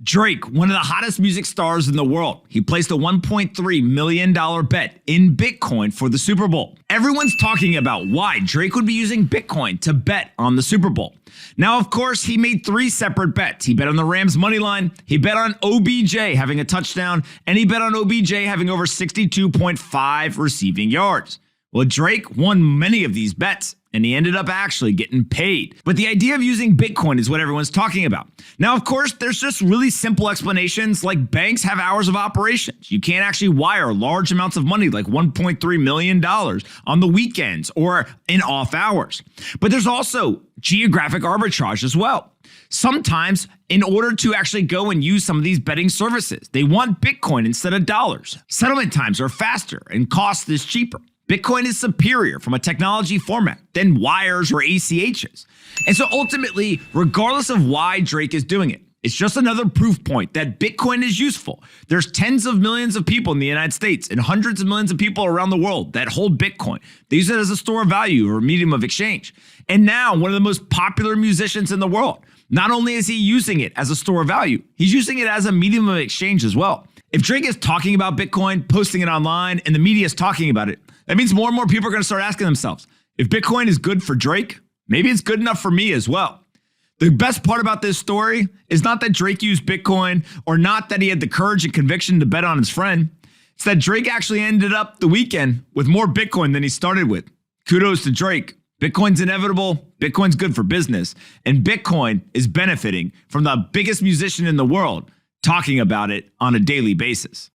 Drake, one of the hottest music stars in the world, he placed a $1.3 million bet in Bitcoin for the Super Bowl. Everyone's talking about why Drake would be using Bitcoin to bet on the Super Bowl. Now, of course, he made three separate bets. He bet on the Rams money line, he bet on OBJ having a touchdown, and he bet on OBJ having over 62.5 receiving yards. Well, Drake won many of these bets, and he ended up actually getting paid. But the idea of using Bitcoin is what everyone's talking about. Now, of course, there's just really simple explanations, like banks have hours of operations. You can't actually wire large amounts of money like $1.3 million on the weekends or in off hours. But there's also geographic arbitrage as well. Sometimes, in order to actually go and use some of these betting services, they want Bitcoin instead of dollars. Settlement times are faster and cost is cheaper. Bitcoin is superior from a technology format than wires or ACHs. And so ultimately, regardless of why Drake is doing it, it's just another proof point that Bitcoin is useful. There's tens of millions of people in the United States and hundreds of millions of people around the world that hold Bitcoin. They use it as a store of value or a medium of exchange. And now, one of the most popular musicians in the world, not only is he using it as a store of value, he's using it as a medium of exchange as well. If Drake is talking about Bitcoin, posting it online, and the media is talking about it, that means more and more people are going to start asking themselves, if Bitcoin is good for Drake, maybe it's good enough for me as well. The best part about this story is not that Drake used Bitcoin or not that he had the courage and conviction to bet on his friend. It's that Drake actually ended up the weekend with more Bitcoin than he started with. Kudos to Drake. Bitcoin's inevitable, Bitcoin's good for business, and Bitcoin is benefiting from the biggest musician in the world talking about it on a daily basis.